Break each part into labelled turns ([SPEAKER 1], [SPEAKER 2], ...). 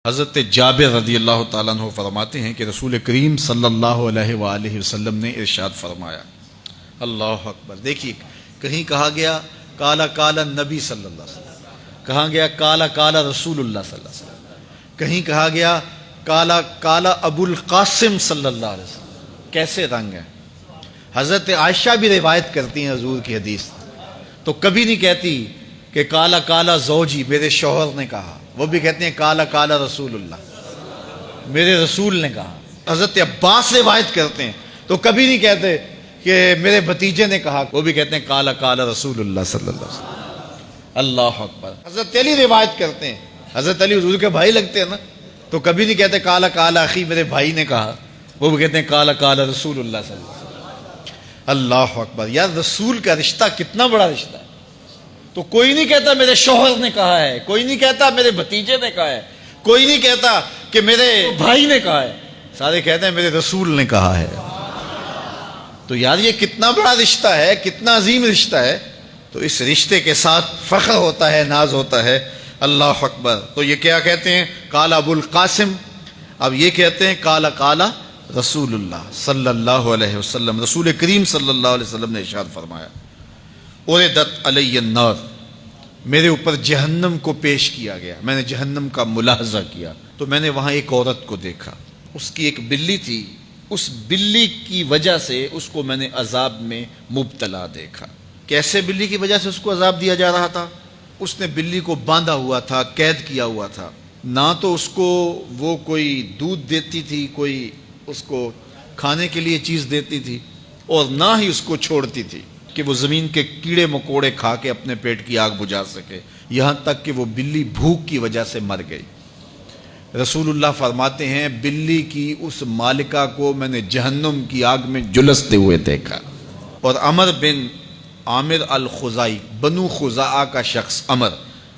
[SPEAKER 1] حضرت جابر رضی اللہ تعالیٰ عنہ فرماتے ہیں کہ رسول کریم صلی اللہ علیہ وآلہ وسلم نے ارشاد فرمایا، اللہ اکبر۔ دیکھیے، کہیں کہا گیا کالا کالا نبی صلی اللہ علیہ وسلم، کہا گیا کالا کالا رسول اللہ صلی اللہ علیہ وسلم، کہیں کہا گیا کالا کالا ابو القاسم صلی اللہ علیہ وسلم۔ کیسے رنگ ہیں؟ حضرت عائشہ بھی روایت کرتی ہیں حضور کی حدیث، تو کبھی نہیں کہتی کہ کالا کالا زوجی، میرے شوہر نے کہا، وہ بھی کہتے ہیں کالا کالا رسول اللہ، میرے رسول نے کہا۔ حضرت عباس روایت کرتے ہیں تو کبھی نہیں کہتے کہ میرے بھتیجے نے کہا، وہ بھی کہتے ہیں کالا کالا رسول اللہ صلی اللہ علیہ وسلم۔ اللہ اکبر۔ حضرت علی روایت کرتے ہیں، حضرت علی حضور کے بھائی لگتے ہیں نا، تو کبھی نہیں کہتے کالا کالا اخی، میرے بھائی نے کہا، وہ بھی کہتے ہیں کالا کالا رسول اللہ صلی اللہ علیہ وسلم۔ اللہ اکبر۔ یار رسول کا رشتہ کتنا بڑا رشتہ ہے۔ تو کوئی نہیں کہتا میرے شوہر نے کہا ہے، کوئی نہیں کہتا میرے بھتیجے نے کہا ہے، کوئی نہیں کہتا کہ میرے بھائی نے کہا ہے، سارے کہتے ہیں میرے رسول نے کہا ہے۔ تو یار یہ کتنا بڑا رشتہ ہے، کتنا عظیم رشتہ ہے، تو اس رشتے کے ساتھ فخر ہوتا ہے، ناز ہوتا ہے۔ اللہ اکبر۔ تو یہ کیا کہتے ہیں؟ کالا ابو القاسم، اب یہ کہتے ہیں کالا کالا رسول اللہ صلی اللہ علیہ وسلم۔ رسول کریم صلی اللہ علیہ وسلم نے ارشاد فرمایا، اُرِدَتْ عَلَيَّ النَّارُ، میرے اوپر جہنم کو پیش کیا گیا، میں نے جہنم کا ملاحظہ کیا، تو میں نے وہاں ایک عورت کو دیکھا، اس کی ایک بلی تھی، اس بلی کی وجہ سے اس کو میں نے عذاب میں مبتلا دیکھا۔ کیسے بلی کی وجہ سے اس کو عذاب دیا جا رہا تھا؟ اس نے بلی کو باندھا ہوا تھا، قید کیا ہوا تھا، نہ تو اس کو وہ کوئی دودھ دیتی تھی، کوئی اس کو کھانے کے لیے چیز دیتی تھی، اور نہ ہی اس کو چھوڑتی تھی کہ وہ زمین کے کیڑے مکوڑے کھا کے اپنے پیٹ کی آگ بجھا سکے، یہاں تک کہ وہ بلی بھوک کی وجہ سے مر گئی۔ رسول اللہ فرماتے ہیں بلی کی اس مالکہ کو میں نے جہنم کی آگ میں جلستے ہوئے دیکھا۔ اور عمر بن عامر الخزائی، بنو خزاعہ کا شخص عمر،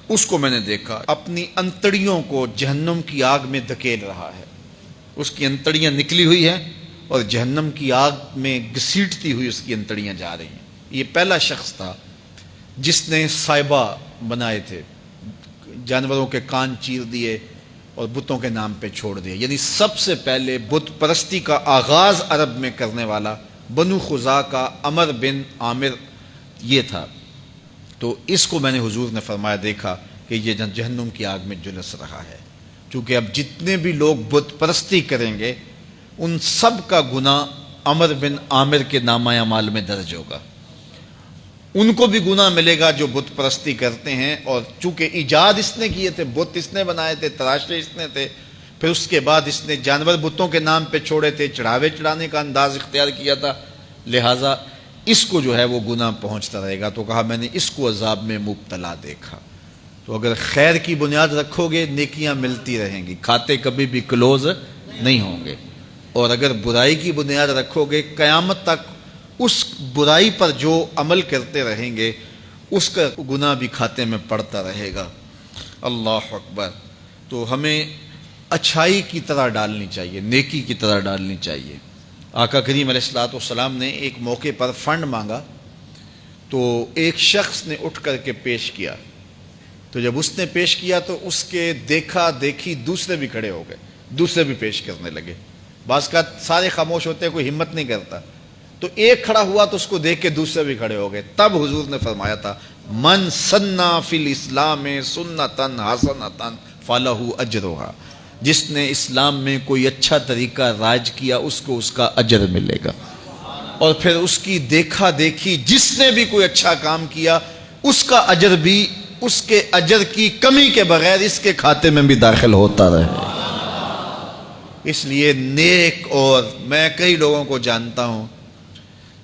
[SPEAKER 1] اس کو میں نے دیکھا اپنی انتڑیوں کو جہنم کی آگ میں دھکیل رہا ہے، اس کی انتڑیاں نکلی ہوئی ہیں اور جہنم کی آگ میں گھسیٹتی ہوئی اس کی انتڑیاں جا رہی ہیں۔ یہ پہلا شخص تھا جس نے سائبہ بنائے تھے، جانوروں کے کان چیر دیے اور بتوں کے نام پہ چھوڑ دیے، یعنی سب سے پہلے بت پرستی کا آغاز عرب میں کرنے والا بنو خزاعہ کا عمر بن عامر یہ تھا۔ تو اس کو میں نے حضور نے فرمایا دیکھا کہ یہ جہنم کی آگ میں جلس رہا ہے، چونکہ اب جتنے بھی لوگ بت پرستی کریں گے ان سب کا گناہ عمر بن عامر کے نامہ اعمال میں درج ہوگا، ان کو بھی گناہ ملے گا جو بت پرستی کرتے ہیں۔ اور چونکہ ایجاد اس نے کیے تھے، بت اس نے بنائے تھے، تراشے اس نے تھے، پھر اس کے بعد اس نے جانور بتوں کے نام پہ چھوڑے تھے، چڑھاوے چڑھانے کا انداز اختیار کیا تھا، لہٰذا اس کو جو ہے وہ گناہ پہنچتا رہے گا۔ تو کہا میں نے اس کو عذاب میں مبتلا دیکھا۔ تو اگر خیر کی بنیاد رکھو گے نیکیاں ملتی رہیں گی، کھاتے کبھی بھی کلوز نہیں ہوں گے، اور اگر برائی کی بنیاد رکھو گے قیامت تک اس برائی پر جو عمل کرتے رہیں گے اس کا گناہ بھی کھاتے میں پڑتا رہے گا۔ اللہ اکبر۔ تو ہمیں اچھائی کی طرح ڈالنی چاہیے، نیکی کی طرح ڈالنی چاہیے۔ آقا کریم علیہ الصلوۃ والسلام نے ایک موقع پر فنڈ مانگا تو ایک شخص نے اٹھ کر کے پیش کیا، تو جب اس نے پیش کیا تو اس کے دیکھا دیکھی دوسرے بھی کھڑے ہو گئے، دوسرے بھی پیش کرنے لگے۔ بعض کا سارے خاموش ہوتے ہیں، کوئی ہمت نہیں کرتا، تو ایک کھڑا ہوا تو اس کو دیکھ کے دوسرے بھی کھڑے ہو گئے۔ تب حضور نے فرمایا تھا من سنّا فی الاسلام سنتاً حسنۃ فلہ اجرھا، جس نے اسلام میں کوئی اچھا طریقہ رائج کیا اس کو اس کا اجر ملے گا، اور پھر اس کی دیکھا دیکھی جس نے بھی کوئی اچھا کام کیا اس کا اجر بھی اس کے اجر کی کمی کے بغیر اس کے کھاتے میں بھی داخل ہوتا رہے۔ اس لیے نیک، اور میں کئی لوگوں کو جانتا ہوں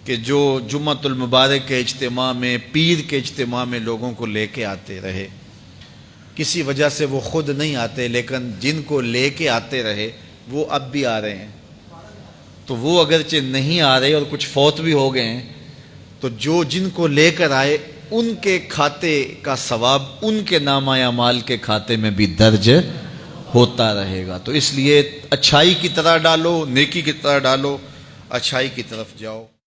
[SPEAKER 1] کہ جو جمعۃ المبارک کے اجتماع میں، پیر کے اجتماع میں لوگوں کو لے کے آتے رہے، کسی وجہ سے وہ خود نہیں آتے لیکن جن کو لے کے آتے رہے وہ اب بھی آ رہے ہیں، تو وہ اگرچہ نہیں آ رہے اور کچھ فوت بھی ہو گئے ہیں، تو جو جن کو لے کر آئے ان کے کھاتے کا ثواب ان کے نامہ اعمال کے کھاتے میں بھی درج ہوتا رہے گا۔ تو اس لیے اچھائی کی طرح ڈالو، نیکی کی طرح ڈالو، اچھائی کی طرف جاؤ۔